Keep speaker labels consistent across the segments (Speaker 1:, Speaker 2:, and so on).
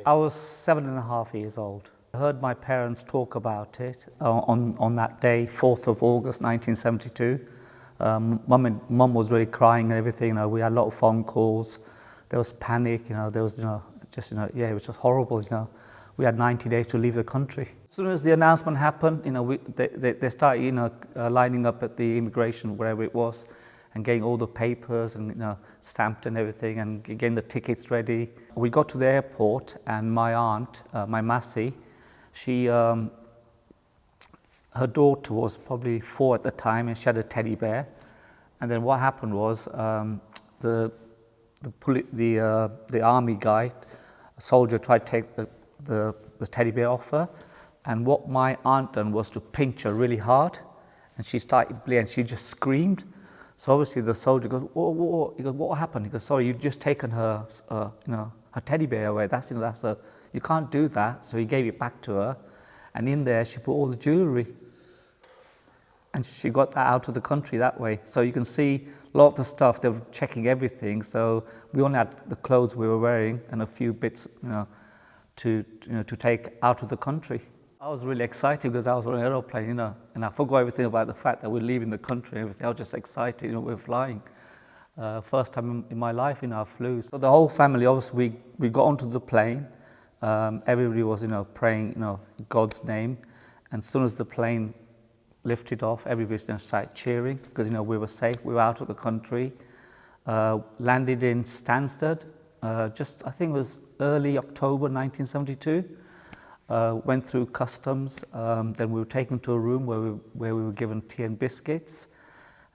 Speaker 1: I was 7.5 years old. I heard my parents talk about it on that day, 4th of August 1972. Mum was really crying and everything. We had a lot of phone calls. There was panic. There was it was just horrible. We had 90 days to leave the country. As soon as the announcement happened, they started lining up at the immigration, wherever it was, and getting all the papers and stamped and everything, and getting the tickets ready. We got to the airport, and my aunt, my Massey, her daughter was probably 4 at the time, and she had a teddy bear. And then what happened was the army guy, a soldier, tried to take the teddy bear off her, and what my aunt done was to pinch her really hard, and she started bleeding, and she just screamed. So obviously the soldier goes, "Whoa!" He goes, "What happened?" He goes, "Sorry, you've just taken her, her teddy bear away. You can't do that." So he gave it back to her, and in there she put all the jewellery, and she got that out of the country that way. So you can see a lot of the stuff, they were checking everything. So we only had the clothes we were wearing and a few bits, to take out of the country. I was really excited because I was on an aeroplane, and I forgot everything about the fact that we're leaving the country and everything. I was just excited, we're flying. First time in my life, I flew. So the whole family, obviously, we got onto the plane. Everybody was, praying, God's name. And as soon as the plane lifted off, everybody started cheering because, we were safe. We were out of the country. Landed in Stansted, I think it was early October 1972. Went through customs, then we were taken to a room where we were given tea and biscuits,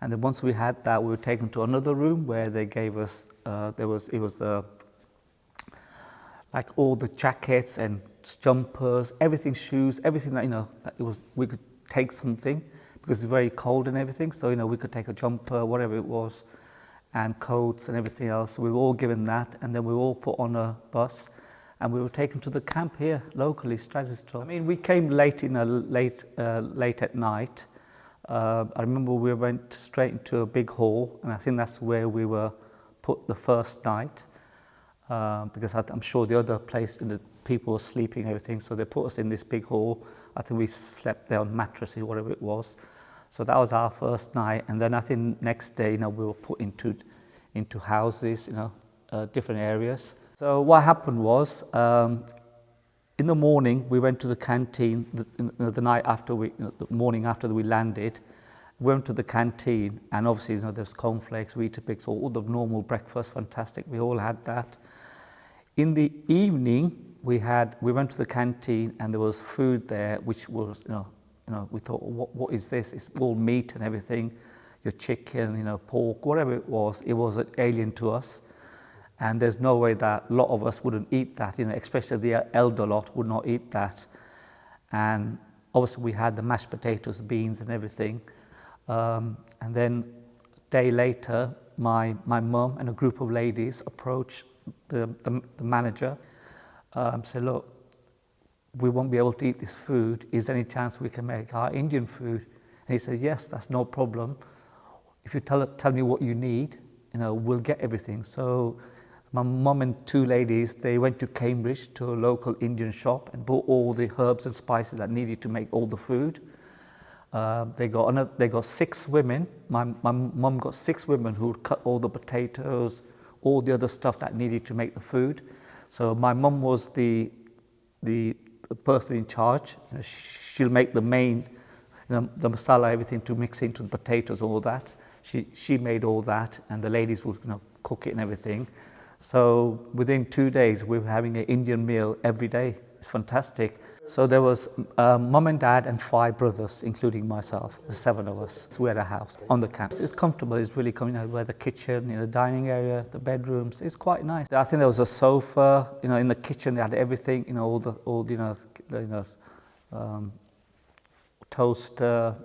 Speaker 1: and then once we had that, we were taken to another room where they gave us like all the jackets and jumpers, everything, shoes, everything that we could take something because it's very cold and everything. So we could take a jumper, whatever it was, and coats and everything else. So we were all given that, and then we were all put on a bus. And we were taken to the camp here locally, Stradishall. We came late at night. I remember we went straight into a big hall, and I think that's where we were put the first night, because I'm sure the other place, the people were sleeping and everything, so they put us in this big hall. I think we slept there on mattresses, whatever it was. So that was our first night, and then I think next day, we were put into houses, different areas. So what happened was, in the morning, we went to the canteen, the morning after we landed, we went to the canteen, and obviously, there's cornflakes, Weetabix, all the normal breakfast, fantastic, we all had that. In the evening, we went to the canteen, and there was food there, which was, we thought, what is this? It's all meat and everything, your chicken, pork, whatever it was alien to us. And there's no way that a lot of us wouldn't eat that, especially the elder lot would not eat that. And obviously we had the mashed potatoes, beans and everything. And then a day later, my mum and a group of ladies approached the manager, said, "Look, we won't be able to eat this food. Is there any chance we can make our Indian food?" And he said, "Yes, that's no problem. If you tell me what you need, we'll get everything." So my mum and 2 ladies, they went to Cambridge to a local Indian shop and bought all the herbs and spices that needed to make all the food. They got 6 women. My mum got 6 women who would cut all the potatoes, all the other stuff that needed to make the food. So my mum was the person in charge. She'll make the main, the masala, everything to mix into the potatoes, all that. She made all that, and the ladies would cook it and everything. So within 2 days, we were having an Indian meal every day. It's fantastic. So there was mum and dad and 5 brothers, including myself, the 7 of us. So we had a house on the camp. It's comfortable. It's really comfortable. Where the kitchen, the dining area, the bedrooms. It's quite nice. I think there was a sofa. In the kitchen, they had everything. Toaster.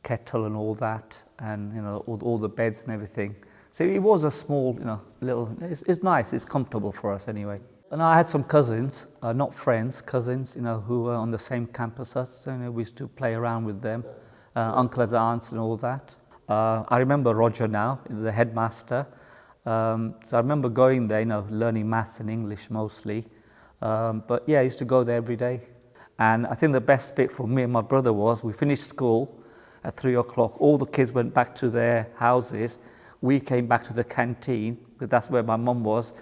Speaker 1: Kettle and all that, and all the beds and everything. So it was a small, little. It's nice. It's comfortable for us anyway. And I had some cousins, not friends, cousins, who were on the same campus as us. So, we used to play around with them, uncles, aunts, and all that. I remember Roger now, the headmaster. So I remember going there, learning maths and English mostly. But yeah, I used to go there every day. And I think the best bit for me and my brother was we finished school at 3 o'clock. All the kids went back to their houses. We came back to the canteen, because that's where my mum was.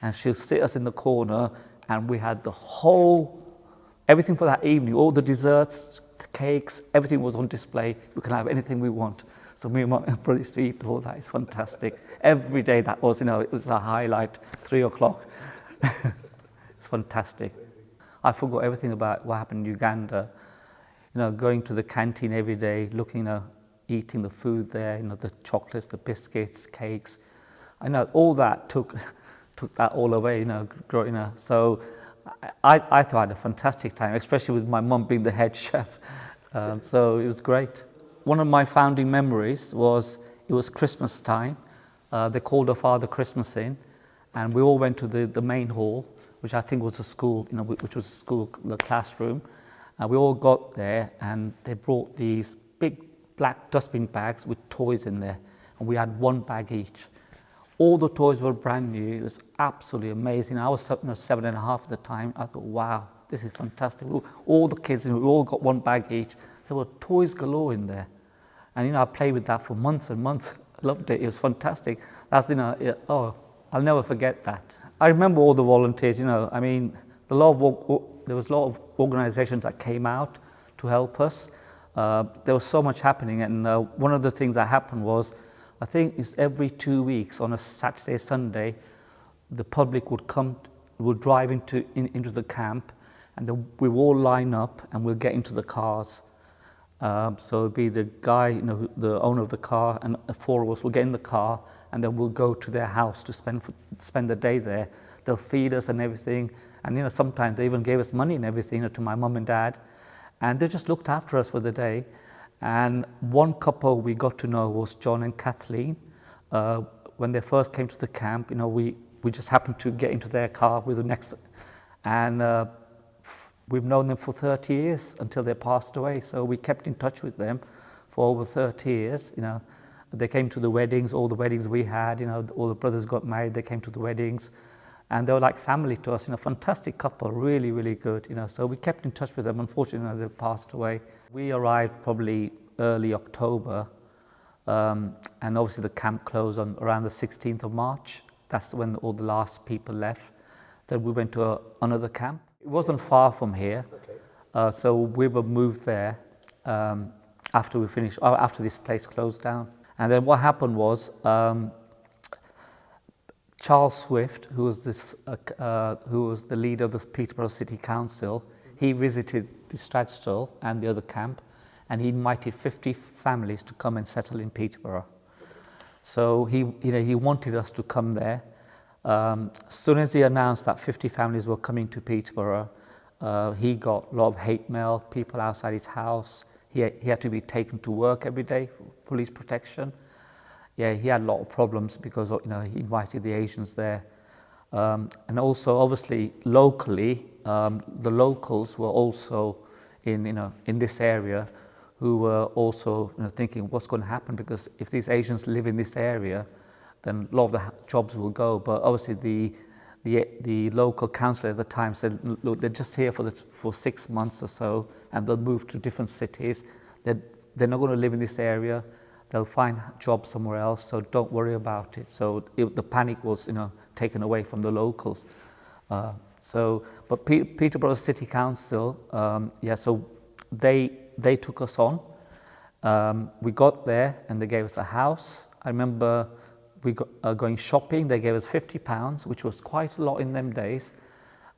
Speaker 1: And she'll sit us in the corner, and we had the whole, everything for that evening, all the desserts, the cakes, everything was on display. We can have anything we want. So me and my brother used to eat all that. It's fantastic. Every day that was, it was a highlight, 3 o'clock. It's fantastic. I forgot everything about what happened in Uganda. Going to the canteen every day, looking, eating the food there, the chocolates, the biscuits, cakes. I know all that took that all away, growing up. So I thought I had a fantastic time, especially with my mum being the head chef. So it was great. One of my founding memories was, it was Christmas time. They called our Father Christmas in, and we all went to the main hall, which I think was a school, which was a school, the classroom. We all got there, and they brought these big black dustbin bags with toys in there, and we had one bag each. All the toys were brand new. It was absolutely amazing. I was 7.5 at the time. I thought, wow, this is fantastic. All the kids, we all got one bag each. There were toys galore in there. And, I played with that for months and months. I loved it. It was fantastic. That's, I'll never forget that. I remember all the volunteers, there was a lot of organizations that came out to help us. There was so much happening, and one of the things that happened was, I think it's every 2 weeks on a Saturday, Sunday, the public would drive into the camp, and then we all line up and we'll get into the cars. So it'd be the guy, the owner of the car, and the 4 of us will get in the car, and then we'll go to their house to spend the day there. They'll feed us and everything, and sometimes they even gave us money and everything, to my mum and dad, and they just looked after us for the day. And one couple we got to know was John and Kathleen. When they first came to the camp, we just happened to get into their car with the next, and we've known them for 30 years until they passed away. So we kept in touch with them for over 30 years. They came to the weddings, all the weddings we had. All the brothers got married. They came to the weddings, and they were like family to us. Fantastic couple, really, really good. So we kept in touch with them. Unfortunately, they passed away. We arrived probably early October, and obviously the camp closed on around the 16th of March. That's when all the last people left. Then we went to another camp. It wasn't far from here, so we were moved there after we finished, after this place closed down. And then what happened was, Charles Swift, who was the leader of the Peterborough City Council, he visited the Stradishall and the other camp, and he invited 50 families to come and settle in Peterborough. So he wanted us to come there. As soon as he announced that 50 families were coming to Peterborough, he got a lot of hate mail, people outside his house. He had to be taken to work every day for police protection. Yeah, he had a lot of problems because he invited the Asians there. And also, obviously, locally, the locals were also in this area, who were also thinking, what's going to happen? Because if these Asians live in this area, then a lot of the jobs will go. But obviously, the local council at the time said, look, they're just here for 6 months or so, and they'll move to different cities. They're not going to live in this area. They'll find jobs somewhere else, so don't worry about it. So the panic was, taken away from the locals. But Peterborough City Council, so they took us on. We got there and they gave us a house. I remember we got going shopping. They gave us £50, which was quite a lot in them days,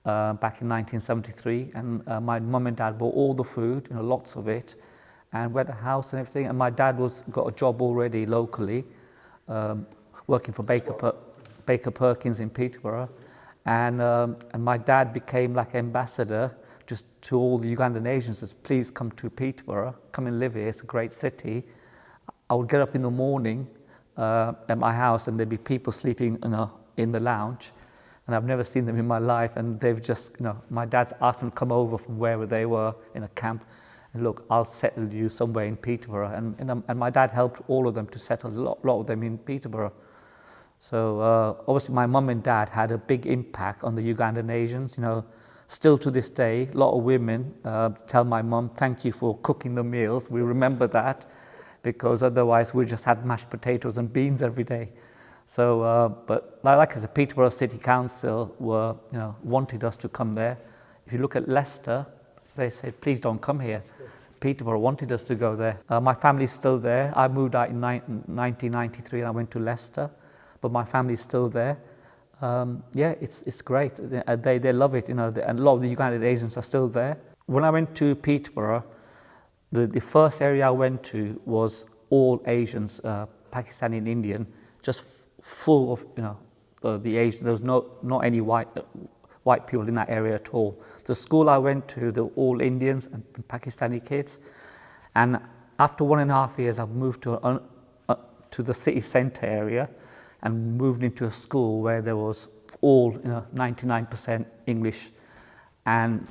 Speaker 1: back in 1973. And my mum and dad bought all the food, lots of it, and we had a house and everything. And my dad got a job already locally, working for Baker Perkins in Peterborough. And my dad became like ambassador just to all the Ugandan Asians, says, please come to Peterborough, come and live here, it's a great city. I would get up in the morning at my house and there'd be people sleeping in the lounge, and I've never seen them in my life, and they've just, my dad's asked them to come over from wherever they were in a camp, and look, I'll settle you somewhere in Peterborough, and my dad helped all of them to settle, a lot of them in Peterborough. So obviously my mum and dad had a big impact on the Ugandan Asians. Still to this day, a lot of women tell my mum, thank you for cooking the meals. We remember that, because otherwise we just had mashed potatoes and beans every day. So, but like I said, Peterborough City Council wanted us to come there. If you look at Leicester, they said, please don't come here. Peterborough wanted us to go there. My family's still there. I moved out in 1993 and I went to Leicester, but my family's still there. Yeah, it's great. They love it, and a lot of the Ugandan Asians are still there. When I went to Peterborough, the first area I went to was all Asians, Pakistani and Indian, just full of the Asian. There was not any white people in that area at all. The school I went to, they were all Indians and Pakistani kids. And after 1.5 years, I moved to the city centre area and moved into a school where there was all 99% English. And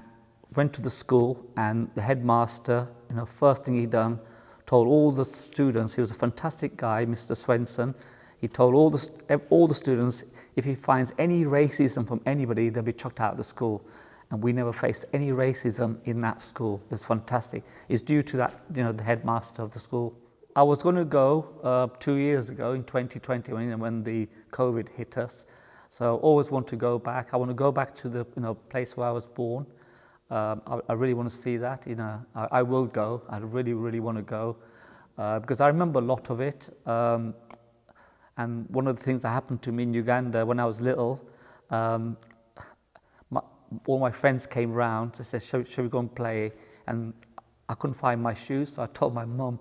Speaker 1: went to the school, and the headmaster, first thing he done, told all the students, he was a fantastic guy, Mr. Swenson. He told all the students, if he finds any racism from anybody, they'll be chucked out of the school. And we never faced any racism in that school. It was fantastic. It's due to that, the headmaster of the school. I was going to go 2 years ago in 2020 when the COVID hit us. So I always want to go back. I want to go back to the place where I was born. I really want to see that. I will go. I really, really want to go because I remember a lot of it. And one of the things that happened to me in Uganda when I was little, all my friends came round to say, shall we go and play? And I couldn't find my shoes, so I told my mum,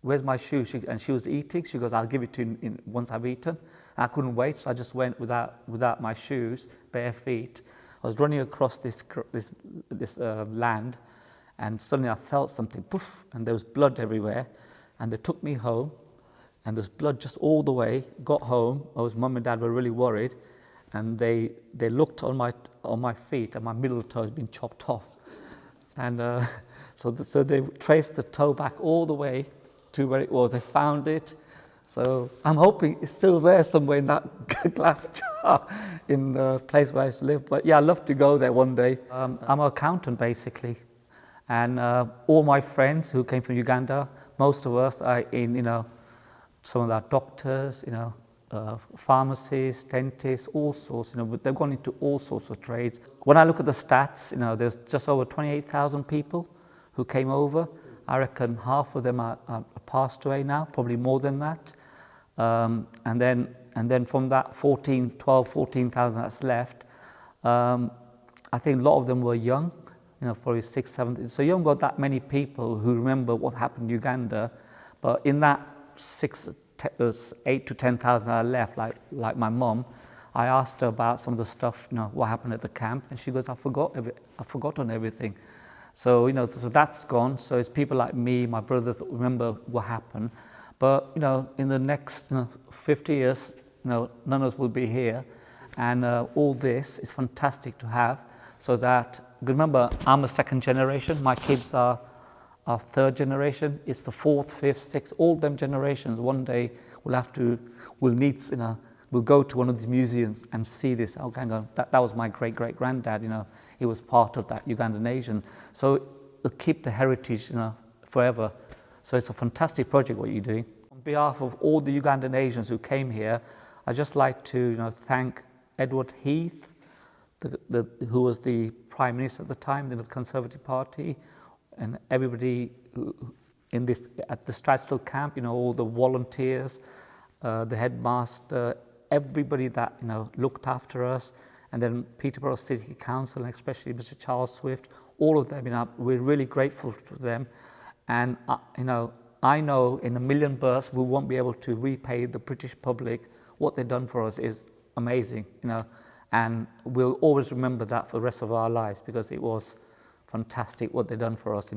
Speaker 1: where's my shoes? And she was eating. She goes, I'll give it to you once I've eaten. And I couldn't wait, so I just went without my shoes, bare feet. I was running across this land, and suddenly I felt something, poof, and there was blood everywhere. And they took me home. And there's blood just all the way. Got home, mum and dad were really worried, and they looked on my feet, and my middle toe had been chopped off. And so they traced the toe back all the way to where it was. They found it. So I'm hoping it's still there somewhere in that glass jar in the place where I used to live. But yeah, I'd love to go there one day. I'm an accountant basically, and all my friends who came from Uganda, most of us are in some of our doctors, pharmacists, dentists, all sorts, they've gone into all sorts of trades. When I look at the stats, there's just over 28,000 people who came over. I reckon half of them are passed away now, probably more than that. And then from that 14,000 that's left, I think a lot of them were young, probably 6, 7. So you haven't got that many people who remember what happened in Uganda, but in that 8 to 10,000 that are left, like my mom, I asked her about some of the stuff, what happened at the camp, and she goes, I've forgotten everything. So, so that's gone. So it's people like me, my brothers that remember what happened. But, in the next 50 years, none of us will be here. And all this is fantastic to have, so that, remember, I'm a second generation, my kids are third generation, it's the fourth, fifth, sixth, all them generations. One day we'll go to one of these museums and see this. Oh, hang on, that was my great-great-granddad, he was part of that Ugandan Asian. So it'll keep the heritage, forever. So it's a fantastic project what you're doing. On behalf of all the Ugandan Asians who came here, I'd just like to thank Edward Heath, who was the Prime Minister at the time, the Conservative Party, and everybody at the Stradishall camp, all the volunteers, the headmaster, everybody that looked after us, and then Peterborough City Council, and especially Mr. Charles Swift, all of them. We're really grateful to them, and I know in a million births we won't be able to repay the British public. What they've done for us is amazing, and we'll always remember that for the rest of our lives, because it was fantastic what they've done for us,